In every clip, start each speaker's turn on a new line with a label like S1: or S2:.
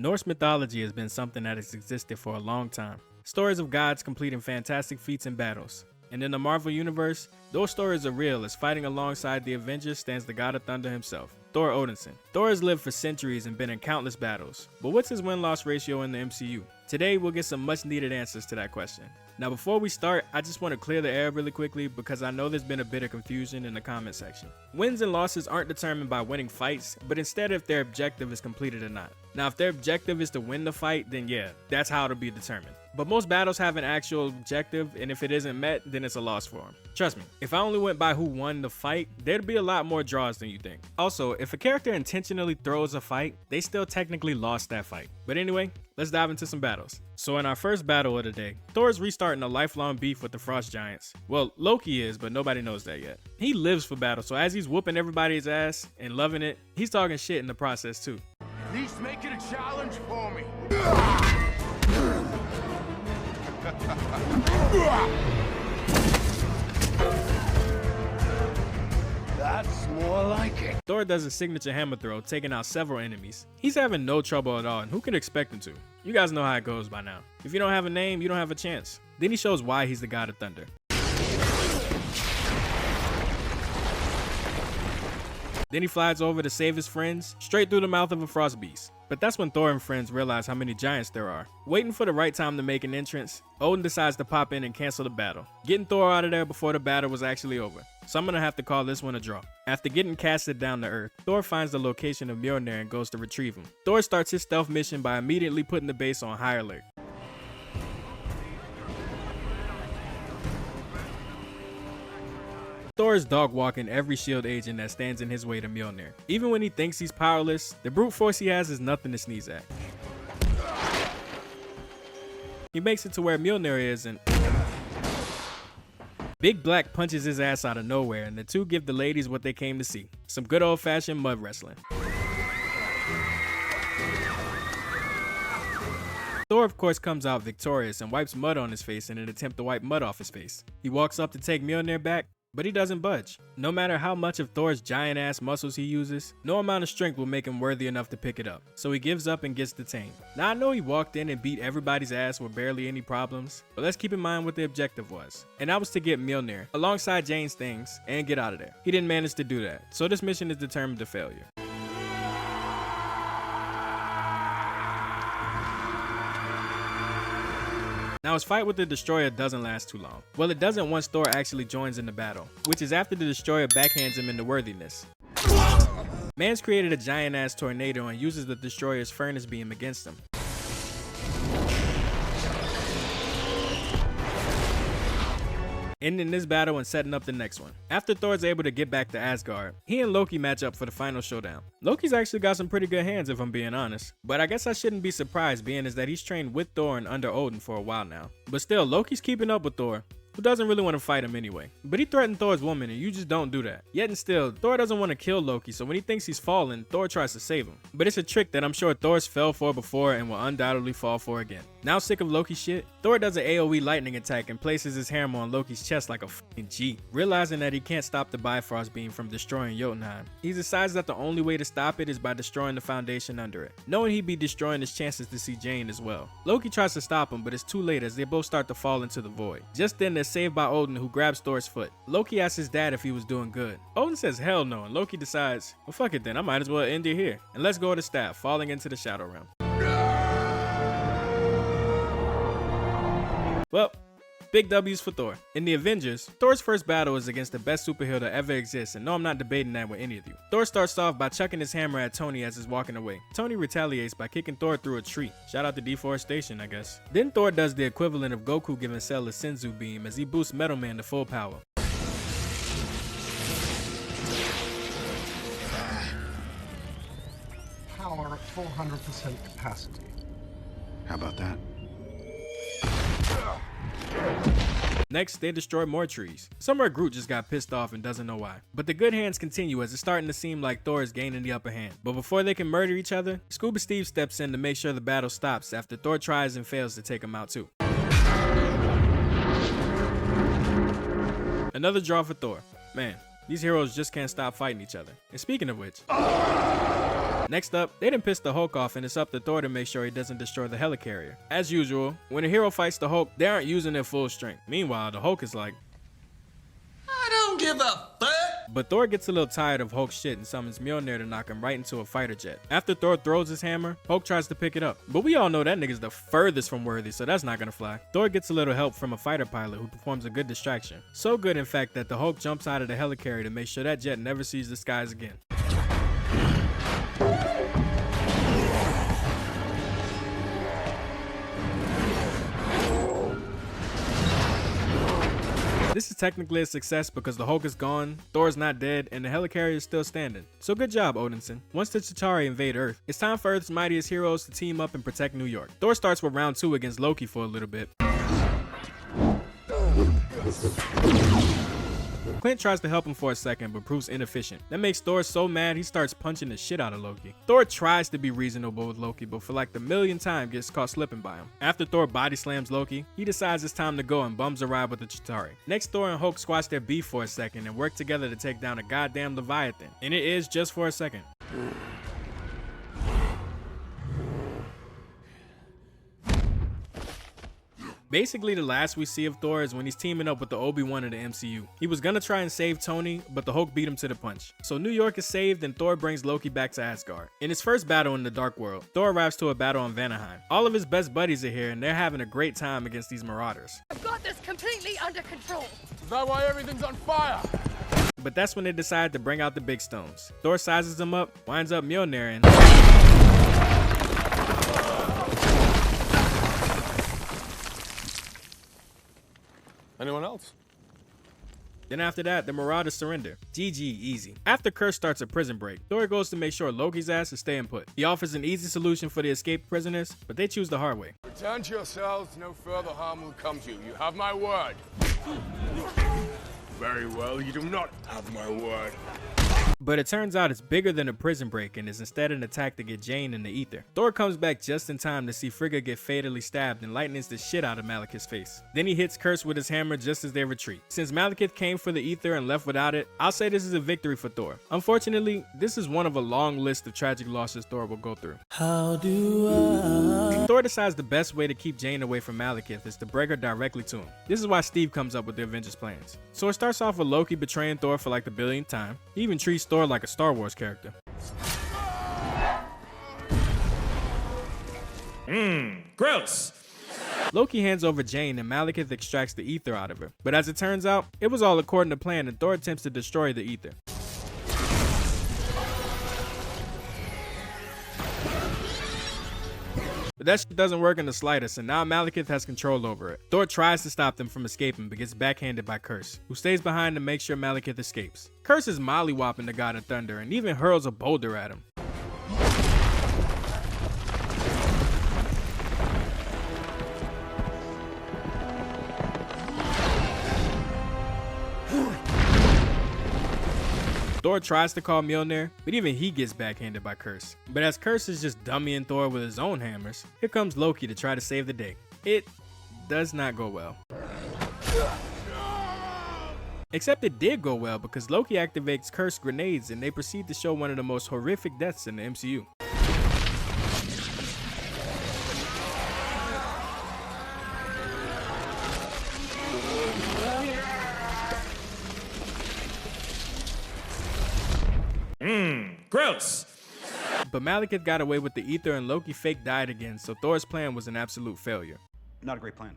S1: Norse mythology has been something that has existed for a long time. Stories of gods completing fantastic feats in battles. And in the Marvel Universe, those stories are real, as fighting alongside the Avengers stands the god of thunder himself, Thor Odinson. Thor has lived for centuries and been in countless battles, but what's his win-loss ratio in the MCU? Today we'll get some much needed answers to that question. Now before we start, I just want to clear the air really quickly because I know there's been a bit of confusion in the comment section. Wins and losses aren't determined by winning fights, but instead if their objective is completed or not. Now if their objective is to win the fight, then yeah, that's how it'll be determined. But most battles have an actual objective, and if it isn't met, then it's a loss for them. Trust me, if I only went by who won the fight, there'd be a lot more draws than you think. Also, if a character intentionally throws a fight, they still technically lost that fight. But anyway, let's dive into some battles. So in our first battle of the day, Thor's restarting a lifelong beef with the Frost Giants. Well, Loki is, but nobody knows that yet. He lives for battle, so as he's whooping everybody's ass and loving it, he's talking shit in the process too.
S2: At least make it a challenge for me. That's more like it.
S1: Thor does a signature hammer throw, taking out several enemies. He's having no trouble at all, and who can expect him to? You guys know how it goes by now. If you don't have a name, you don't have a chance. Then he shows why he's the god of thunder. Then he flies over to save his friends, straight through the mouth of a frost beast. But that's when Thor and friends realize how many giants there are. Waiting for the right time to make an entrance, Odin decides to pop in and cancel the battle, getting Thor out of there before the battle was actually over. So I'm gonna have to call this one a draw. After getting casted down to Earth, Thor finds the location of Mjolnir and goes to retrieve him. Thor starts his stealth mission by immediately putting the base on high alert. Thor is dog walking every shield agent that stands in his way to Mjolnir. Even when he thinks he's powerless, the brute force he has is nothing to sneeze at. He makes it to where Mjolnir is and Big Black punches his ass out of nowhere, and the two give the ladies what they came to see. Some good old-fashioned mud wrestling. Thor of course comes out victorious and wipes mud on his face in an attempt to wipe mud off his face. He walks up to take Mjolnir back, but he doesn't budge. No matter how much of Thor's giant ass muscles he uses, no amount of strength will make him worthy enough to pick it up. So he gives up and gets detained. Now I know he walked in and beat everybody's ass with barely any problems, but let's keep in mind what the objective was. And that was to get Mjolnir, alongside Jane's things, and get out of there. He didn't manage to do that, so this mission is determined to failure. Now his fight with the Destroyer doesn't last too long. Well, it doesn't once Thor actually joins in the battle, which is after the Destroyer backhands him into worthiness. Man's created a giant ass tornado and uses the Destroyer's furnace beam against him. Ending this battle and setting up the next one. After Thor's able to get back to Asgard, he and Loki match up for the final showdown. Loki's actually got some pretty good hands if I'm being honest, but I guess I shouldn't be surprised being is that he's trained with Thor and under Odin for a while now. But still, Loki's keeping up with Thor, who doesn't really want to fight him anyway. But he threatened Thor's woman and you just don't do that. Yet and still, Thor doesn't want to kill Loki, so when he thinks he's fallen, Thor tries to save him. But it's a trick that I'm sure Thor's fell for before and will undoubtedly fall for again. Now sick of Loki's shit, Thor does an AoE lightning attack and places his hammer on Loki's chest like a f***ing G. Realizing that he can't stop the Bifrost beam from destroying Jotunheim, he decides that the only way to stop it is by destroying the foundation under it, knowing he'd be destroying his chances to see Jane as well. Loki tries to stop him, but it's too late as they both start to fall into the void. Just then they're saved by Odin, who grabs Thor's foot. Loki asks his dad if he was doing good. Odin says hell no, and Loki decides, well fuck it then, I might as well end it here. And let's go to staff, falling into the Shadow Realm. Well, big W's for Thor. In the Avengers, Thor's first battle is against the best superhero to ever exist, and no, I'm not debating that with any of you. Thor starts off by chucking his hammer at Tony as he's walking away. Tony retaliates by kicking Thor through a tree. Shout out to deforestation, I guess. Then Thor does the equivalent of Goku giving Cell a Senzu beam as he boosts Metal Man to full power.
S3: Power at 400% capacity.
S2: How about that?
S1: Next, they destroy more trees. Somewhere Groot just got pissed off and doesn't know why. But the good hands continue as it's starting to seem like Thor is gaining the upper hand. But before they can murder each other, Scuba Steve steps in to make sure the battle stops after Thor tries and fails to take him out too. Another draw for Thor. Man, these heroes just can't stop fighting each other. And speaking of which, Next up, they done pissed the Hulk off, and it's up to Thor to make sure he doesn't destroy the helicarrier. As usual, when a hero fights the Hulk, they aren't using their full strength. Meanwhile, the Hulk is like,
S4: I don't give a fuck.
S1: but Thor gets a little tired of Hulk's shit and summons Mjolnir to knock him right into a fighter jet. After Thor throws his hammer, Hulk tries to pick it up, but we all know that nigga's the furthest from worthy, so that's not gonna fly. Thor gets a little help from a fighter pilot who performs a good distraction. So good, in fact, that the Hulk jumps out of the helicarrier to make sure that jet never sees the skies again. This is technically a success because the Hulk is gone, Thor's not dead, and the helicarrier is still standing. So good job, Odinson. Once the Chitauri invade Earth, it's time for Earth's mightiest heroes to team up and protect New York. Thor starts with round 2 against Loki for a little bit. Clint tries to help him for a second, but proves inefficient. That makes Thor so mad he starts punching the shit out of Loki. Thor tries to be reasonable with Loki, but for like the millionth time gets caught slipping by him. After Thor body slams Loki, he decides it's time to go and bums a ride with the Chitauri. Next, Thor and Hulk squash their beef for a second and work together to take down a goddamn Leviathan. And it is just for a second. Basically, the last we see of Thor is when he's teaming up with the Obi-Wan of the MCU. He was gonna try and save Tony, but the Hulk beat him to the punch. So New York is saved and Thor brings Loki back to Asgard. In his first battle in the Dark World, Thor arrives to a battle on Vanaheim. All of his best buddies are here and they're having a great time against these marauders.
S5: I've got this completely under control.
S2: Is that why everything's on fire?
S1: But that's when they decide to bring out the big stones. Thor sizes them up, winds up Mjolnir, and
S2: Anyone else?
S1: then after that, the Marauders surrender. GG, easy. After Kurse starts a prison break, Thor goes to make sure Loki's ass is staying put. He offers an easy solution for the escaped prisoners, but they choose the hard way.
S2: Return to yourselves, no further harm will come to you. You have my word. Very well, you do not have my word.
S1: But it turns out it's bigger than a prison break and is instead an attack to get Jane in the ether. Thor comes back just in time to see Frigga get fatally stabbed and lightnings the shit out of Malekith's face. Then he hits Kurse with his hammer just as they retreat. Since Malekith came for the ether and left without it, I'll say this is a victory for Thor. Unfortunately, this is one of a long list of tragic losses Thor will go through. Thor decides the best way to keep Jane away from Malekith is to break her directly to him. This is why Steve comes up with the Avengers plans. So it starts off with Loki betraying Thor for like the billionth time. He even treats Thor like a Star Wars character.
S4: Gross.
S1: Loki hands over Jane and Malekith extracts the ether out of her. But as it turns out, it was all according to plan and Thor attempts to destroy the ether. But that shit doesn't work in the slightest, and now Malekith has control over it. Thor tries to stop them from escaping, but gets backhanded by Kurse, who stays behind to make sure Malekith escapes. Kurse is mollywopping the God of Thunder and even hurls a boulder at him. Thor tries to call Mjolnir, but even he gets backhanded by Kurse. But as Kurse is just dummying Thor with his own hammers, here comes Loki to try to save the day. It does not go well. Except it did go well because Loki activates Kurse grenades and they proceed to show one of the most horrific deaths in the MCU.
S4: Gross.
S1: But Malekith got away with the ether and Loki fake died again, so Thor's plan was an absolute failure.
S6: Not a great plan.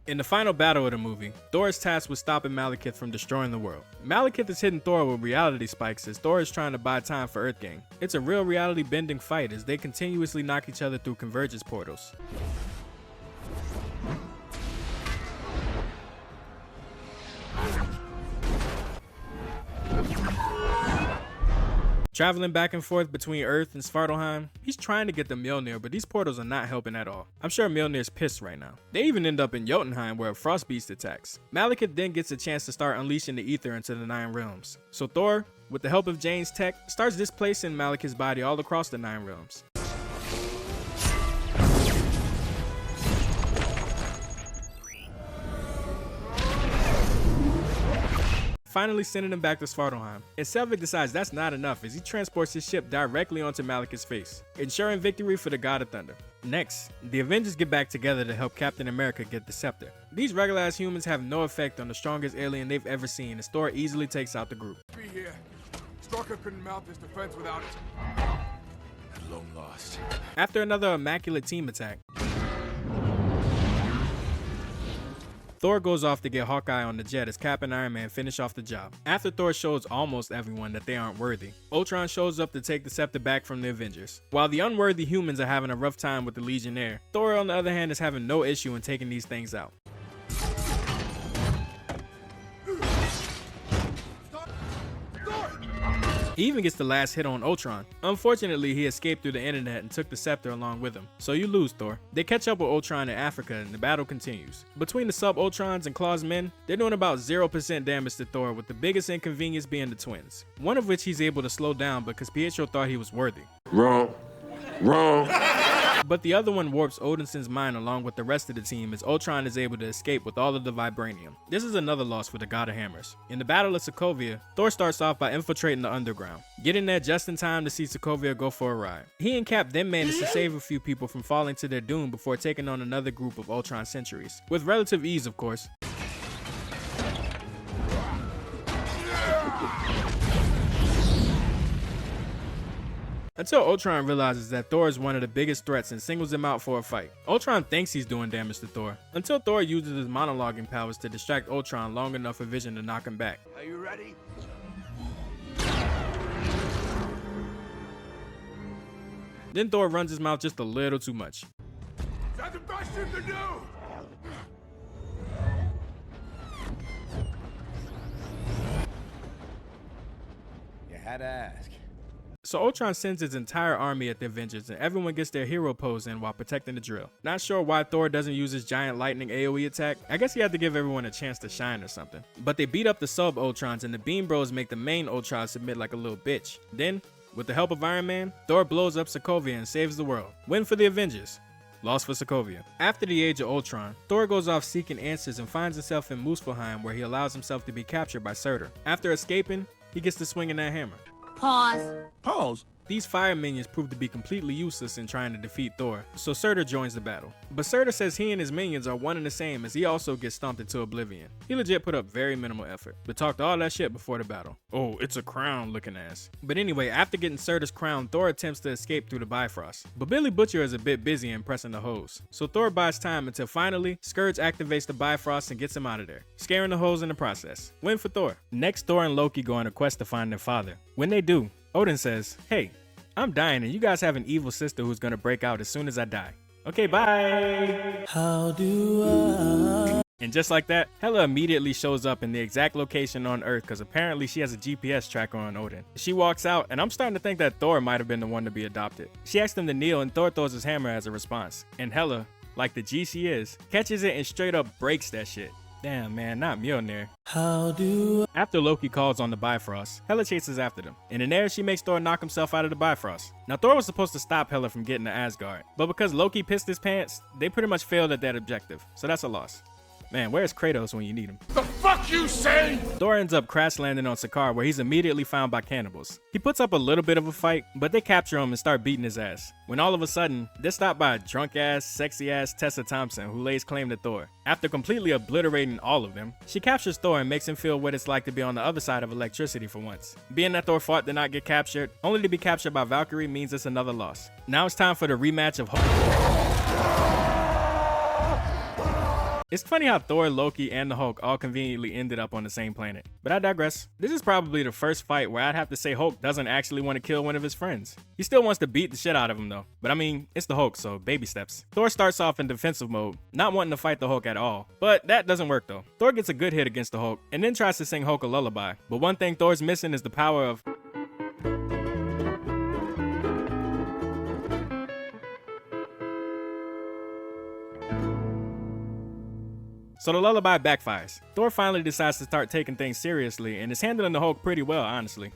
S1: In the final battle of the movie, Thor is tasked with stopping Malekith from destroying the world. Malekith is hitting Thor with reality spikes as Thor is trying to buy time for Earthgang. It's a real reality bending fight as they continuously knock each other through convergence portals. Traveling back and forth between Earth and Svartalheim, he's trying to get the Mjolnir, but these portals are not helping at all. I'm sure Mjolnir's pissed right now. They even end up in Jotunheim where a frost beast attacks. Malekith then gets a chance to start unleashing the ether into the 9 realms. So Thor, with the help of Jane's tech, starts displacing Malekith's body all across the 9 realms. finally sending him back to Svartalheim. And Selvig decides that's not enough as he transports his ship directly onto Malekith's face, ensuring victory for the God of Thunder. Next, the Avengers get back together to help Captain America get the scepter. These regular-ass humans have no effect on the strongest alien they've ever seen as Thor easily takes out the group.
S2: Be here. Strucker couldn't mount this defense without it. At long last.
S1: After another immaculate team attack, Thor goes off to get Hawkeye on the jet as Cap and Iron Man finish off the job. After Thor shows almost everyone that they aren't worthy, Ultron shows up to take the scepter back from the Avengers. While the unworthy humans are having a rough time with the Legionnaire, Thor on the other hand is having no issue in taking these things out. He even gets the last hit on Ultron. Unfortunately, he escaped through the internet and took the scepter along with him. So you lose, Thor. They catch up with Ultron in Africa and the battle continues. Between the sub-Ultrons and Claw's men, they're doing about 0% damage to Thor, with the biggest inconvenience being the twins. One of which he's able to slow down because Pietro thought he was worthy.
S2: Wrong.
S1: But the other one warps Odinson's mind along with the rest of the team as Ultron is able to escape with all of the vibranium. This is another loss for the God of Hammers. In the Battle of Sokovia, Thor starts off by infiltrating the underground, getting there just in time to see Sokovia go for a ride. He and Cap then manage to save a few people from falling to their doom before taking on another group of Ultron sentries. With relative ease, of course. Until Ultron realizes that Thor is one of the biggest threats and singles him out for a fight. Ultron thinks he's doing damage to Thor, until Thor uses his monologuing powers to distract Ultron long enough for Vision to knock him back.
S2: Are you ready?
S1: Then Thor runs his mouth just a little too much.
S2: That's the best you can do!
S6: You had to ask.
S1: So Ultron sends his entire army at the Avengers and everyone gets their hero pose in while protecting the drill. Not sure why Thor doesn't use his giant lightning AoE attack. I guess he had to give everyone a chance to shine or something. But they beat up the sub-Ultrons and the Beam Bros make the main Ultron submit like a little bitch. Then, with the help of Iron Man, Thor blows up Sokovia and saves the world. Win for the Avengers. Loss for Sokovia. After the Age of Ultron, Thor goes off seeking answers and finds himself in Muspelheim where he allows himself to be captured by Surtur. After escaping, he gets to swinging that hammer.
S4: Pause.
S1: These fire minions prove to be completely useless in trying to defeat Thor, so Surtur joins the battle. But Surtur says he and his minions are one and the same as he also gets stomped into oblivion. He legit put up very minimal effort, but talked all that shit before the battle. Oh, it's a crown looking ass. But anyway, after getting Surtur's crown, Thor attempts to escape through the Bifrost. But Billy Butcher is a bit busy impressing the hoes, so Thor buys time until finally, Scourge activates the Bifrost and gets him out of there, scaring the hoes in the process. Win for Thor. Next, Thor and Loki go on a quest to find their father. When they do, Odin says, "Hey, I'm dying and you guys have an evil sister who's gonna break out as soon as I die. Okay, bye." And just like that, Hela immediately shows up in the exact location on Earth because apparently she has a GPS tracker on Odin. She walks out and I'm starting to think that Thor might have been the one to be adopted. She asks him to kneel and Thor throws his hammer as a response. And Hela, like the G she is, catches it and straight up breaks that shit. Damn man, not Mjolnir. After Loki calls on the Bifrost, Hela chases after them. And in there, she makes Thor knock himself out of the Bifrost. Now Thor was supposed to stop Hela from getting to Asgard, but because Loki pissed his pants, they pretty much failed at that objective, so that's a loss. Man, where's Kratos when you need him?
S2: The fuck you say?
S1: Thor ends up crash landing on Sakaar where he's immediately found by cannibals. He puts up a little bit of a fight, but they capture him and start beating his ass. When all of a sudden, they're stopped by a drunk ass, sexy ass Tessa Thompson who lays claim to Thor. After completely obliterating all of them, she captures Thor and makes him feel what it's like to be on the other side of electricity for once. Being that Thor fought to not get captured, only to be captured by Valkyrie means it's another loss. Now it's time for the rematch of It's funny how Thor, Loki, and the Hulk all conveniently ended up on the same planet. But I digress. This is probably the first fight where I'd have to say Hulk doesn't actually want to kill one of his friends. He still wants to beat the shit out of him though. But I mean, it's the Hulk, so baby steps. Thor starts off in defensive mode, not wanting to fight the Hulk at all. But that doesn't work though. Thor gets a good hit against the Hulk, and then tries to sing Hulk a lullaby. But one thing Thor's missing is the power of... So the lullaby backfires. Thor finally decides to start taking things seriously and is handling the Hulk pretty well, honestly.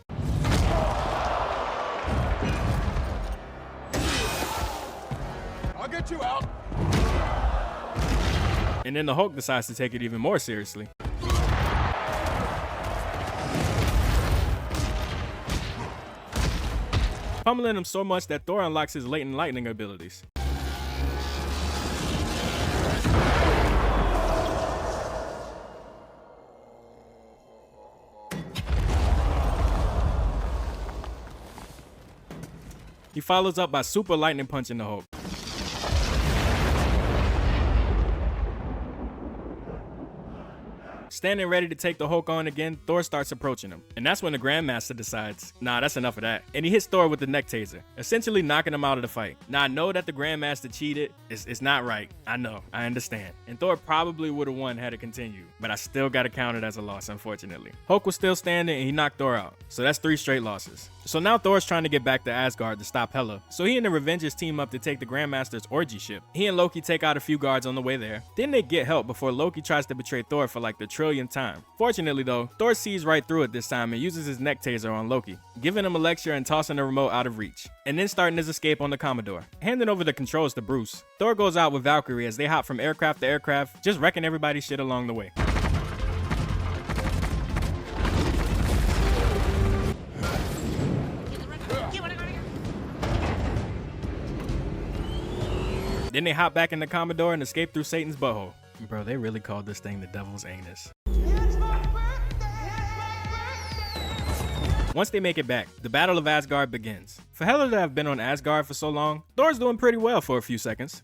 S2: I'll get you out.
S1: And then the Hulk decides to take it even more seriously. pummeling him so much that Thor unlocks his latent lightning abilities. He follows up by super lightning punching the Hulk. Standing ready to take the Hulk on again, Thor starts approaching him. And that's when the Grandmaster decides, nah, that's enough of that. And he hits Thor with the neck taser, essentially knocking him out of the fight. Now, I know that the Grandmaster cheated. It's not right. I know. I understand. And Thor probably would have won had it continued. But I still got to count it as a loss, unfortunately. Hulk was still standing and he knocked Thor out. So that's 3 straight losses. So now Thor's trying to get back to Asgard to stop Hela. So he and the Avengers team up to take the Grandmaster's orgy ship. He and Loki take out a few guards on the way there. Then they get help before Loki tries to betray Thor for like the trillionth time. Fortunately though, Thor sees right through it this time and uses his neck taser on Loki, giving him a lecture and tossing the remote out of reach, and then starting his escape on the Commodore. Handing over the controls to Bruce, Thor goes out with Valkyrie as they hop from aircraft to aircraft, just wrecking everybody's shit along the way. Then they hop back in the Commodore and escape through Satan's butthole. Bro, they really called this thing the Devil's Anus. Once they make it back, the Battle of Asgard begins. For Hela to have been on Asgard for so long, Thor's doing pretty well for a few seconds.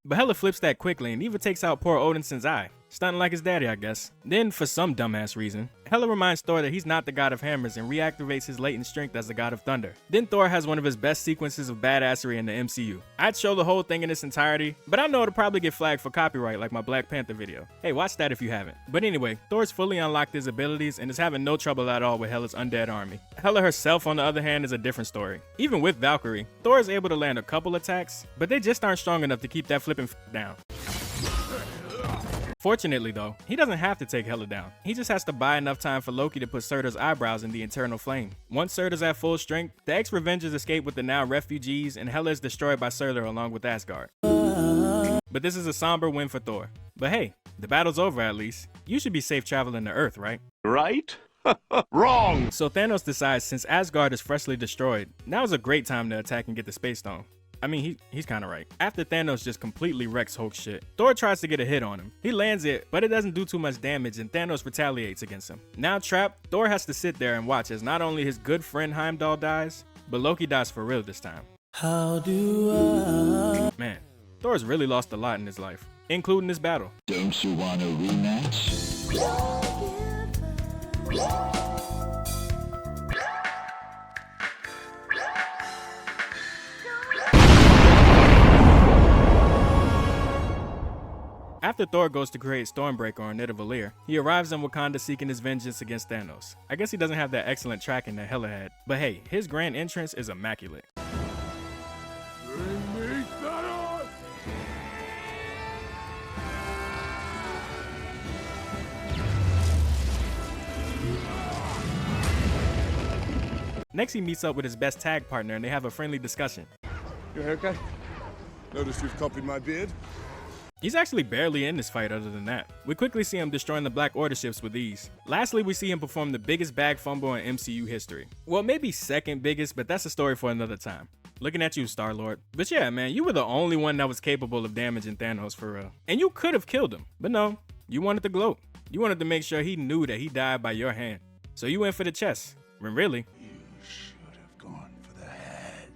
S1: But Hela flips that quickly and even takes out poor Odinson's eye. Stunting like his daddy, I guess. Then, for some dumbass reason, Hela reminds Thor that he's not the god of hammers and reactivates his latent strength as the god of thunder. Then Thor has one of his best sequences of badassery in the MCU. I'd show the whole thing in its entirety, but I know it'll probably get flagged for copyright like my Black Panther video. Hey, watch that if you haven't. But anyway, Thor's fully unlocked his abilities and is having no trouble at all with Hela's undead army. Hela herself, on the other hand, is a different story. Even with Valkyrie, Thor is able to land a couple attacks, but they just aren't strong enough to keep that flipping down. Fortunately though, he doesn't have to take Hela down. He just has to buy enough time for Loki to put Surtur's eyebrows in the eternal flame. Once Surtur's at full strength, the ex-Revengers escape with the now refugees and Hela is destroyed by Surtur along with Asgard. But this is a somber win for Thor. But hey, the battle's over at least. You should be safe traveling to Earth, right?
S4: Right? Wrong!
S1: So Thanos decides since Asgard is freshly destroyed, now's a great time to attack and get the Space Stone. I mean, he's kind of right. After Thanos just completely wrecks Hulk's shit, Thor tries to get a hit on him. He lands it, but it doesn't do too much damage and Thanos retaliates against him. Now trapped, Thor has to sit there and watch as not only his good friend Heimdall dies, but Loki dies for real this time. Man, Thor's really lost a lot in his life, including this battle.
S7: Don't you want a rematch?
S1: After Thor goes to create Stormbreaker on Nidavellir, he arrives in Wakanda seeking his vengeance against Thanos. I guess he doesn't have that excellent tracking that Hela had, but hey, his grand entrance is immaculate.
S2: Bring me Thanos!
S1: Next he meets up with his best tag partner and they have a friendly discussion.
S2: Your haircut? Notice you've copied my beard.
S1: He's actually barely in this fight other than that. We quickly see him destroying the Black Order ships with ease. Lastly, we see him perform the biggest bag fumble in MCU history. Well, maybe second biggest, but that's a story for another time. Looking at you, Star-Lord. But yeah, man, you were the only one that was capable of damaging Thanos for real. And you could have killed him, but no, you wanted to gloat. You wanted to make sure he knew that he died by your hand. So you went for the chest, when really,
S7: You should have gone for the head.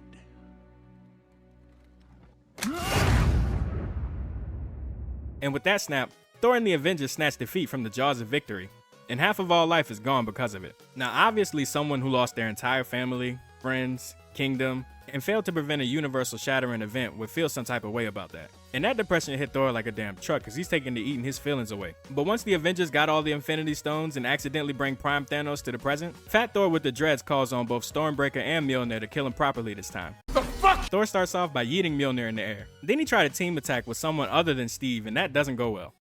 S1: And with that snap, Thor and the Avengers snatch defeat from the jaws of victory, and half of all life is gone because of it. Now obviously someone who lost their entire family, friends, kingdom, and failed to prevent a universal shattering event would feel some type of way about that. And that depression hit Thor like a damn truck because he's taking to eating his feelings away. But once the Avengers got all the Infinity Stones and accidentally bring Prime Thanos to the present, Fat Thor with the dreads calls on both Stormbreaker and Mjolnir to kill him properly this time. Thor starts off by yeeting Mjolnir in the air. Then he tried a team attack with someone other than Steve and that doesn't go well.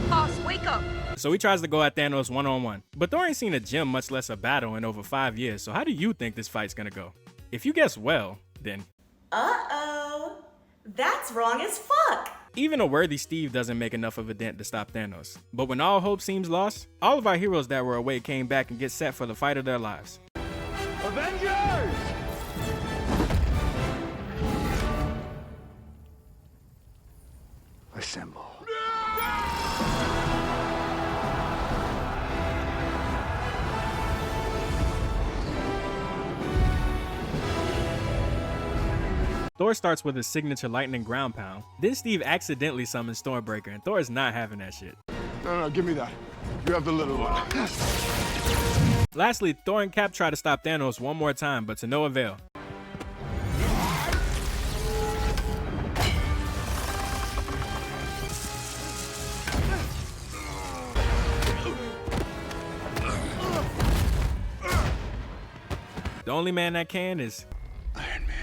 S5: Boss, wake up!
S1: so he tries to go at Thanos one-on-one. But Thor ain't seen a gym, much less a battle, in over 5 years, so how do you think this fight's gonna go? If you guess well, then...
S8: Uh-oh. That's wrong as fuck.
S1: Even a worthy Steve doesn't make enough of a dent to stop Thanos. But when all hope seems lost, all of our heroes that were away came back and get set for the fight of their lives.
S4: Avengers!
S7: Assemble.
S1: Thor starts with his signature lightning ground pound. Then Steve accidentally summons Stormbreaker, and Thor is not having that shit.
S2: No, give me that. You have the little one.
S1: Lastly, Thor and Cap try to stop Thanos one more time, but to no avail. The only man that can is
S7: Iron Man.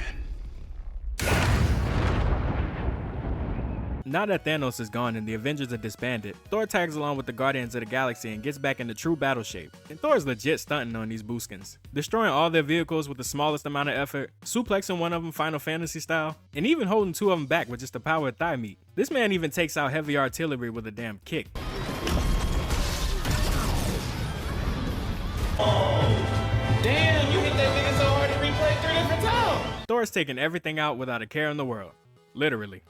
S1: Now that Thanos is gone and the Avengers are disbanded, Thor tags along with the Guardians of the Galaxy and gets back into true battle shape. And Thor is legit stunting on these booskins, destroying all their vehicles with the smallest amount of effort, suplexing one of them Final Fantasy style, and even holding 2 of them back with just the power of thigh meat. This man even takes out heavy artillery with a damn kick.
S9: Damn, you hit that nigga so hard to replay 3 different times.
S1: Thor is taking everything out without a care in the world. Literally.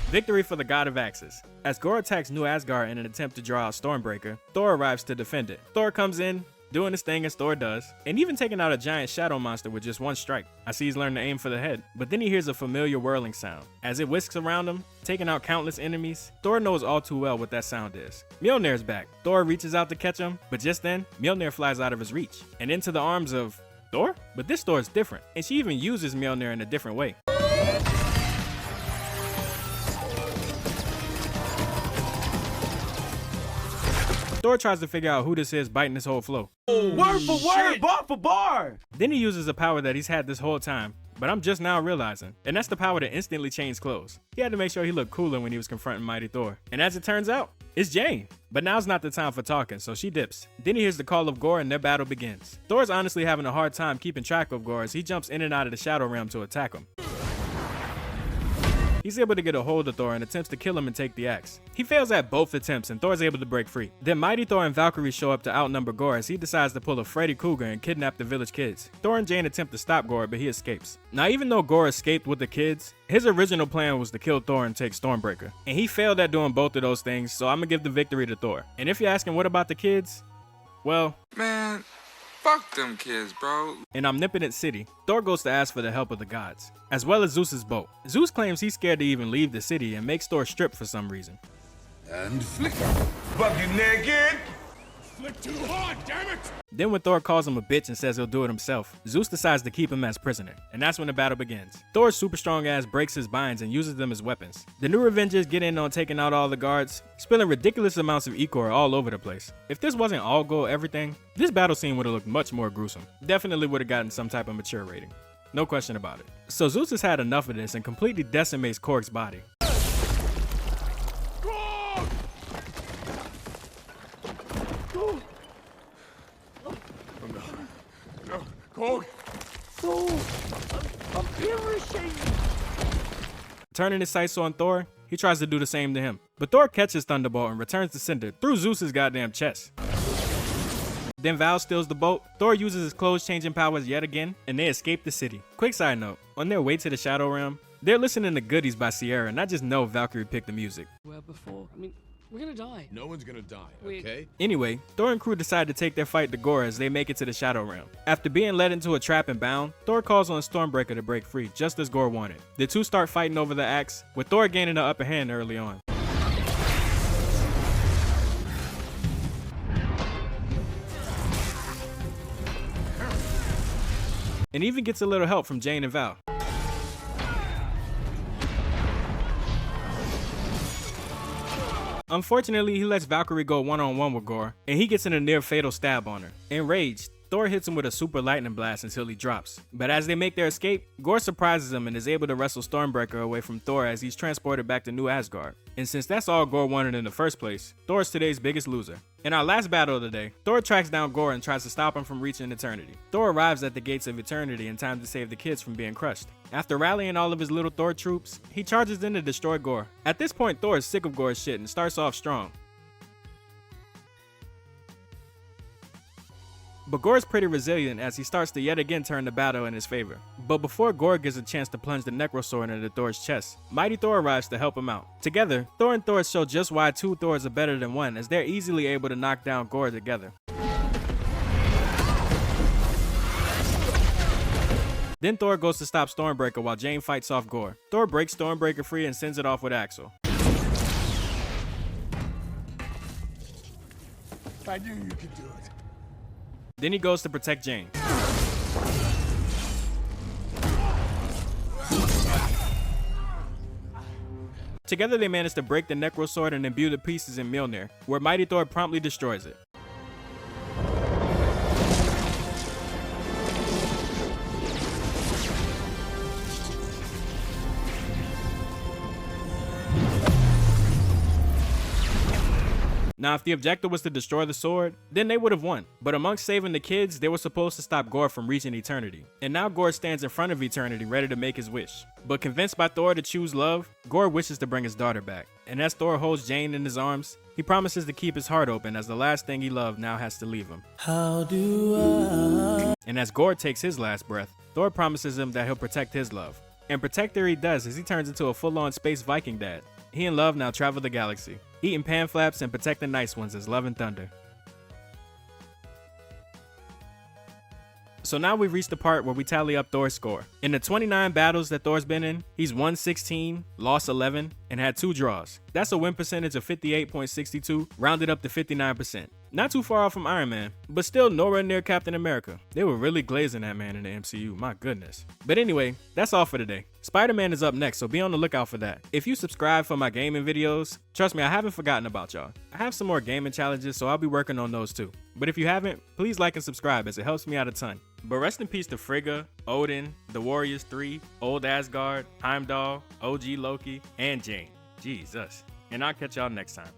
S1: Victory for the God of Axes. As Gore attacks New Asgard in an attempt to draw out Stormbreaker, Thor arrives to defend it. Thor comes in, doing his thing as Thor does, and even taking out a giant shadow monster with just one strike. I see he's learned to aim for the head, but then he hears a familiar whirling sound. As it whisks around him, taking out countless enemies, Thor knows all too well what that sound is. Mjolnir's back. Thor reaches out to catch him, but just then, Mjolnir flies out of his reach, and into the arms of Thor? But this Thor is different, and she even uses Mjolnir in a different way. Thor tries to figure out who this is biting his whole flow.
S9: Word for word, bar for bar.
S1: Then he uses a power that he's had this whole time, but I'm just now realizing, and that's the power to instantly change clothes. He had to make sure he looked cooler when he was confronting Mighty Thor. And as it turns out, it's Jane. But now's not the time for talking, so she dips. Then he hears the call of Gore and their battle begins. Thor's honestly having a hard time keeping track of Gore as he jumps in and out of the Shadow Realm to attack him. He's able to get a hold of Thor and attempts to kill him and take the axe. He fails at both attempts and Thor's able to break free. Then Mighty Thor and Valkyrie show up to outnumber Gore as he decides to pull a Freddy Krueger and kidnap the village kids. Thor and Jane attempt to stop Gore, but he escapes. Now even though Gore escaped with the kids, his original plan was to kill Thor and take Stormbreaker. And he failed at doing both of those things, so I'm gonna give the victory to Thor. And if you're asking what about the kids, well,
S10: man, fuck them kids, bro.
S1: In Omnipotent City, Thor goes to ask for the help of the gods, as well as Zeus's boat. Zeus claims he's scared to even leave the city and makes Thor strip for some reason.
S2: And flick.
S4: Fuck you naked!
S2: Flick too hard, damn it!
S1: Then when Thor calls him a bitch and says he'll do it himself, Zeus decides to keep him as prisoner, and that's when the battle begins. Thor's super strong ass breaks his binds and uses them as weapons. The new Avengers get in on taking out all the guards, spilling ridiculous amounts of Ecor all over the place. If this wasn't all go everything, this battle scene would have looked much more gruesome. Definitely would have gotten some type of mature rating. No question about it. So Zeus has had enough of this and completely decimates Korg's body.
S2: No, Korg!
S9: I'm perishing.
S1: Turning his sights on Thor, he tries to do the same to him. But Thor catches Thunderbolt and returns to sender through Zeus's goddamn chest. Then Val steals the boat, Thor uses his clothes changing powers yet again, and they escape the city. Quick side note, on their way to the Shadow Realm, they're listening to Goodies by Sierra, and I just know Valkyrie picked the music.
S11: Well, before, I mean, we're gonna die.
S2: No one's gonna die, okay?
S1: Anyway, Thor and crew decide to take their fight to Gore as they make it to the Shadow Realm. After being led into a trap and bound, Thor calls on Stormbreaker to break free, just as Gore wanted. The two start fighting over the axe, with Thor gaining the upper hand early on. And even gets a little help from Jane and Val. Unfortunately, he lets Valkyrie go one-on-one with Gore, and he gets in a near-fatal stab on her. Enraged, Thor hits him with a super lightning blast until he drops. But as they make their escape, Gore surprises him and is able to wrestle Stormbreaker away from Thor as he's transported back to New Asgard. And since that's all Gore wanted in the first place, Thor is today's biggest loser. In our last battle of the day, Thor tracks down Gore and tries to stop him from reaching Eternity. Thor arrives at the gates of Eternity in time to save the kids from being crushed. After rallying all of his little Thor troops, he charges in to destroy Gore. At this point, Thor is sick of Gore's shit and starts off strong. But Gore is pretty resilient as he starts to yet again turn the battle in his favor. But before Gore gets a chance to plunge the Necrosword into Thor's chest, Mighty Thor arrives to help him out. Together, Thor and Thor show just why two Thors are better than one, as they're easily able to knock down Gore together. Then Thor goes to stop Stormbreaker while Jane fights off Gore. Thor breaks Stormbreaker free and sends it off with Axel.
S2: I knew you could do it.
S1: Then he goes to protect Jane. Together they manage to break the Necrosword and imbue the pieces in Mjolnir, where Mighty Thor promptly destroys it. Now, if the objective was to destroy the sword, then they would have won. But amongst saving the kids, they were supposed to stop Gore from reaching Eternity. And now Gore stands in front of Eternity ready to make his wish. But convinced by Thor to choose love, Gore wishes to bring his daughter back. And as Thor holds Jane in his arms, he promises to keep his heart open as the last thing he loved now has to leave him. And as Gore takes his last breath, Thor promises him that he'll protect his love. And protect her he does as he turns into a full-on space Viking dad. He and Love now travel the galaxy, eating pan flaps and protecting nice ones as Love and Thunder. So now we've reached the part where we tally up Thor's score. In the 29 battles that Thor's been in, he's won 16, lost 11, and had 2 draws. That's a win percentage of 58.62, rounded up to 59%. Not too far off from Iron Man, but still nowhere near Captain America. They were really glazing that man in the MCU, my goodness. But anyway, that's all for today. Spider-Man is up next, so be on the lookout for that. If you subscribe for my gaming videos, trust me, I haven't forgotten about y'all. I have some more gaming challenges, so I'll be working on those too. But if you haven't, please like and subscribe as it helps me out a ton. But rest in peace to Frigga, Odin, the Warriors 3, Old Asgard, Heimdall, OG Loki, and Jane. Jesus. And I'll catch y'all next time.